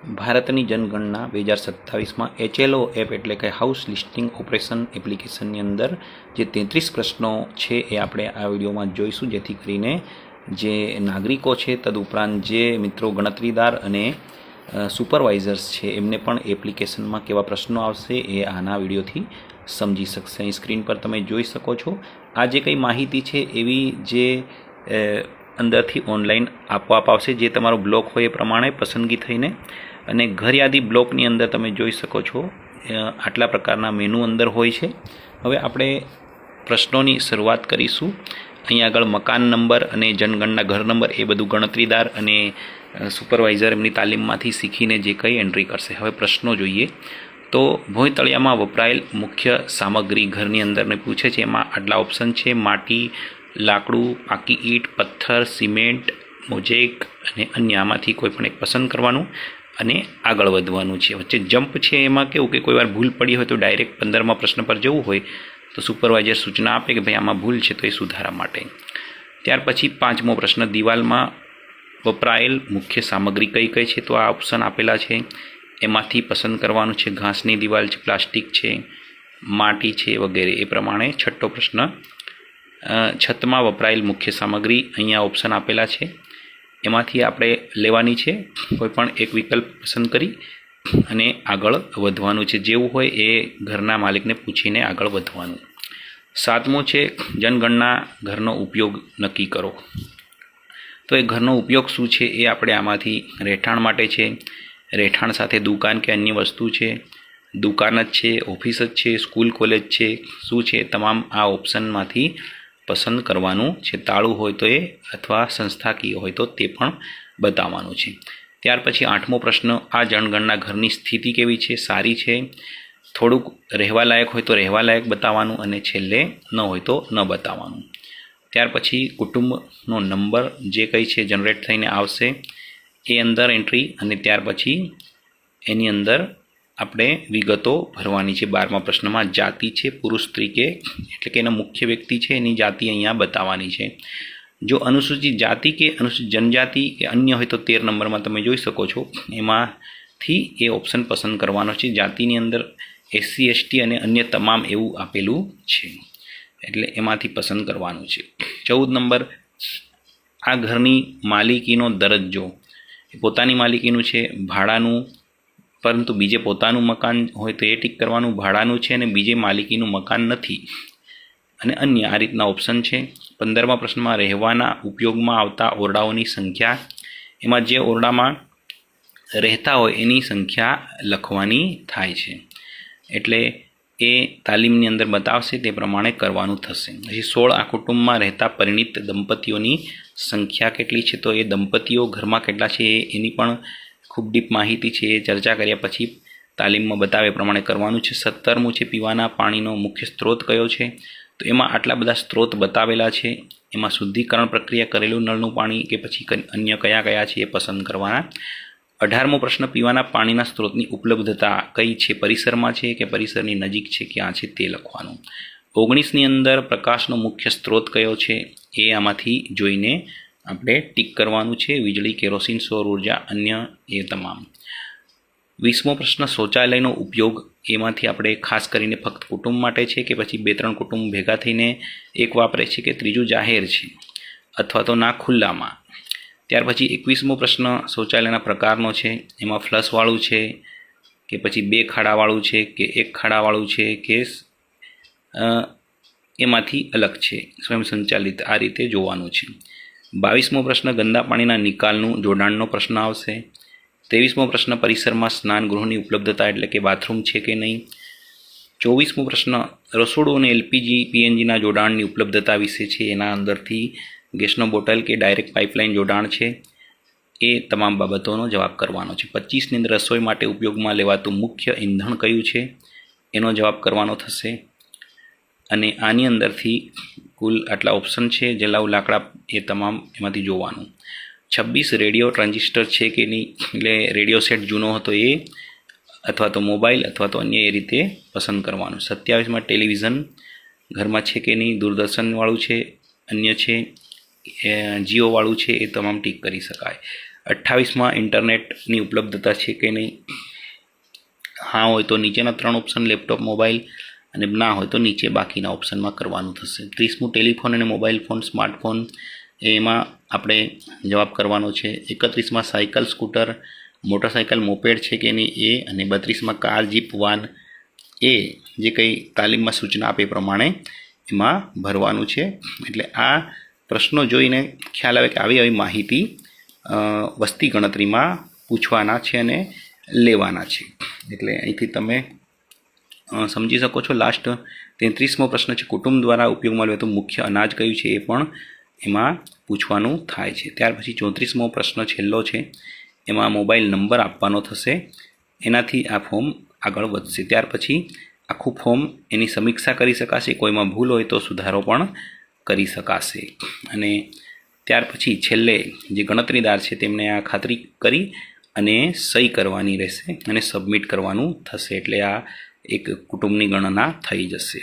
ભારતની જનગણના 2027માં HLO app એટલે કે હાઉસ લિસ્ટિંગ ઓપરેશન એપ્લિકેશનની અંદર જે 33 પ્રશ્નો છે એ આપણે આ વિડીયોમાં જોઈશું, જેથી કરીને જે નાગરિકો છે તદુપરાંત જે મિત્રો ગણતરીદાર અને સુપરવાઇઝર્સ છે એમને પણ એપ્લિકેશનમાં કેવા પ્રશ્નો આવશે એ આના વિડીયોથી સમજી શકશે। અહીં સ્ક્રીન પર તમે જોઈ શકો છો આ જે કંઈ માહિતી છે એવી જે અંદરથી ઓનલાઈન આપોઆપ આવશે, જે તમારો બ્લોક હોય એ પ્રમાણે પસંદગી થઈને। અને ઘર યાદી બ્લોકની અંદર તમે જોઈ શકો છો આટલા પ્રકારના મેનુ અંદર હોય છે। હવે આપણે પ્રશ્નોની શરૂઆત કરીશું। અહીં આગળ મકાન નંબર અને જનગણના ઘર નંબર એ બધું ગણતરીદાર અને સુપરવાઇઝર એમની તાલીમમાંથી શીખીને જે કંઈ એન્ટ્રી કરશે। હવે પ્રશ્નો જોઈએ તો ભોંયતળિયામાં વપરાયેલ મુખ્ય સામગ્રી ઘરની અંદરને પૂછે છે, એમાં આટલા ઓપ્શન છે: માટી, લાકડું, પાકી ઈંટ, પથ્થર, સિમેન્ટ, મોઝેક અને અન્ય। આમાંથી કોઈ પણ એક પસંદ કરવાનું અને આગળ વધવાનું છે। વચ્ચે જમ્પ છે એમાં કેવું કે કોઈ વાર ભૂલ પડી હોય તો ડાયરેક્ટ 15મા પ્રશ્ન પર જવું હોય તો સુપરવાઇઝર સૂચના આપે કે ભાઈ આમાં ભૂલ છે તો એ સુધારા માટે। ત્યાર પછી 5મો પ્રશ્ન, દિવાલમાં વપરાયેલ મુખ્ય સામગ્રી કઈ કઈ છે? તો આ ઓપ્શન આપેલા છે, એમાંથી પસંદ કરવાનું છે। ઘાસની દિવાલ છે, પ્લાસ્ટિક છે, માટી છે વગેરે। એ પ્રમાણે 6થો પ્રશ્ન, છતમાં વપરાયેલ મુખ્ય સામગ્રી, અહીંયા ઓપ્શન આપેલા છે, એમાંથી આપણે લેવાની છે કોઈ પણ એક વિકલ્પ પસંદ કરી અને આગળ વધવાનું છે। જેવું હોય એ ઘરના માલિકને પૂછીને આગળ વધવાનું। 7મું છે જનગણના ઘરનો ઉપયોગ નક્કી કરો। તો એ ઘરનો ઉપયોગ શું છે એ આપણે આમાંથી રહેઠાણ માટે છે, રહેઠાણ સાથે દુકાન કે અન્ય વસ્તુ છે, દુકાન જ છે, ઓફિસ જ છે, સ્કૂલ કોલેજ છે, શું છે, તમામ આ ઓપ્શનમાંથી પસંદ કરવાનું છે। તાળું હોય તો એ અથવા સંસ્થાકીય હોય તો તે પણ બતાવવાનું છે। ત્યાર પછી 8મો પ્રશ્ન, આ જનગણના ઘરની સ્થિતિ કેવી છે? સારી છે, થોડુંક રહેવા લાયક હોય તો રહેવા લાયક બતાવવાનું અને છેલ્લે ન હોય તો ન બતાવવાનું। ત્યાર પછી કુટુંબનો નંબર જે કંઈ છે જનરેટ થઈને આવશે એ અંદર એન્ટ્રી, અને ત્યાર પછી એની અંદર આપણે વિગતો ભરવાની છે। 12મા પ્રશ્નમાં જાતિ છે, પુરુષ સ્ત્રી કે એટલે કે એના મુખ્ય વ્યક્તિ છે એની જાતિ અહીંયા બતાવવાની છે। જો અનુસૂચિત જાતિ કે અનુસૂચિત જનજાતિ કે અન્ય હોય તો 13 નંબરમાં તમે જોઈ શકો છો એમાંથી એ ઓપ્શન પસંદ કરવાનો છે। જાતિની અંદર SC ST અને અન્ય તમામ એવું આપેલું છે, એટલે એમાંથી પસંદ કરવાનું છે। 14 નંબર, આ ઘરની માલિકીનો દરજ્જો, પોતાની માલિકીનું છે, ભાડાનું, પરંતુ બીજે પોતાનું મકાન હોય તો એ ટીક કરવાનું, ભાડાનું છે અને બીજે માલિકીનું મકાન નથી અને અન્ય, આ રીતના ઓપ્શન છે। 15મા પ્રશ્નમાં રહેવાના ઉપયોગમાં આવતા ઓરડાઓની સંખ્યા, એમાં જે ઓરડામાં રહેતા હોય એની સંખ્યા લખવાની થાય છે, એટલે એ તાલીમની અંદર બતાવશે તે પ્રમાણે કરવાનું થશે। પછી 16, આ કુટુંબમાં રહેતા પરિણીત દંપતીઓની સંખ્યા કેટલી છે? તો એ દંપતીઓ ઘરમાં કેટલા છે એની પણ ખૂબ ડીપ માહિતી છે એ ચર્ચા કર્યા પછી તાલીમમાં બતાવે પ્રમાણે કરવાનું છે। 17મું છે પીવાના પાણીનો મુખ્ય સ્ત્રોત કયો છે? તો એમાં આટલા બધા સ્ત્રોત બતાવેલા છે, એમાં શુદ્ધિકરણ પ્રક્રિયા કરેલું નળનું પાણી કે પછી અન્ય કયા કયા છે એ પસંદ કરવાના। 18મો પ્રશ્ન, પીવાના પાણીના સ્ત્રોતની ઉપલબ્ધતા કઈ છે? પરિસરમાં છે કે પરિસરની નજીક છે, ક્યાં છે તે લખવાનું। 19ની અંદર પ્રકાશનો મુખ્ય સ્ત્રોત કયો છે એ આમાંથી જોઈને આપણે ટીક કરવાનું છે, વીજળી, કેરોસીન, સૌર ઉર્જા, અન્ય એ તમામ। 20મો પ્રશ્ન, શૌચાલયનો ઉપયોગ, એમાંથી આપણે ખાસ કરીને ફક્ત કુટુંબ માટે છે કે પછી 2-3 કુટુંબ ભેગા થઈને એક વાપરે છે કે ત્રીજું જાહેર છે અથવા તો ના ખુલ્લામાં। ત્યાર પછી 21મો પ્રશ્ન શૌચાલયના પ્રકારનો છે, એમાં ફ્લશવાળું છે કે પછી 2 ખાડાવાળું છે કે 1 ખાડાવાળું છે કે એમાંથી અલગ છે, સ્વયં સંચાલિત, આ રીતે જોવાનું છે। 22મો પ્રશ્ન ગંદા પાણીના નિકાલનું જોડાણનો પ્રશ્ન આવશે। 23મો પ્રશ્ન પરિસરમાં સ્નાન ગૃહની ઉપલબ્ધતા એટલે કે બાથરૂમ છે કે નહીં। 24મો પ્રશ્ન રસોડું અને LPG PNGના જોડાણની ઉપલબ્ધતા વિશે છે, એના અંદરથી ગેસનો બોટલ કે ડાયરેક્ટ પાઇપલાઇન જોડાણ છે એ તમામ બાબતોનો જવાબ કરવાનો છે। 25ની અંદર રસોઈ માટે ઉપયોગમાં લેવાતું મુખ્ય ઈંધણ કયું છે એનો જવાબ કરવાનો થશે, અને આની અંદરથી કુલ આટલા ઓપ્શન છે, જલાઉ, લાકડા, એ તમામ એમાંથી જોવાનું। 26 રેડિયો ટ્રાન્ઝિસ્ટર છે કે નહીં, એટલે રેડિયો સેટ જૂનો હતો એ અથવા તો મોબાઈલ અથવા તો અન્ય એ રીતે પસંદ કરવાનું। 27માં ટેલિવિઝન ઘરમાં છે કે નહીં, દૂરદર્શનવાળું છે, અન્ય છે, જીઓવાળું છે, એ તમામ ટીક કરી શકાય। 28માં ઇન્ટરનેટની ઉપલબ્ધતા છે કે નહીં, હા હોય તો નીચેના 3 ઓપ્શન લેપટોપ, મોબાઈલ, અને ના હોય તો નીચે બાકીના ઓપ્શનમાં કરવાનું થશે. 30મું ટેલિફોન અને મોબાઈલ ફોન, સ્માર્ટફોન, એમાં આપણે જવાબ કરવાનો છે. 31માં સાયકલ, સ્કૂટર, મોટરસાયકલ, મોપેડ છે કે નહીં એ, અને 32માં કાર, જીપ, વાન, એ જે કંઈ તાલીમમાં સૂચના આપે એ પ્રમાણે એમાં ભરવાનું છે. એટલે આ પ્રશ્નો જોઈને ખ્યાલ આવે કે આવી માહિતી વસ્તી ગણતરીમાં પૂછવાના છે અને લેવાના છે. એટલે અહીંથી તમે સમજી શકો છો. લાસ્ટ 33મો પ્રશ્ન છે, કુટુંબ દ્વારા ઉપયોગમાં લેવાતું મુખ્ય અનાજ કયું છે, એ પણ એમાં પૂછવાનું થાય છે. ત્યાર પછી 34મો પ્રશ્ન છેલ્લો છે, એમાં મોબાઈલ નંબર આપવાનો થશે, એનાથી આ ફોર્મ આગળ વધશે. ત્યાર પછી આખું ફોર્મ એની સમીક્ષા કરી શકાશે, કોઈમાં ભૂલ હોય તો સુધારો પણ કરી શકાશે. અને ત્યાર પછી છેલ્લે જે ગણતરીદાર છે તેમને આ ખાતરી કરી અને સહી કરવાની રહેશે અને સબમિટ કરવાનું થશે. એટલે આ એક કુટુંબની ગણના થઈ જશે.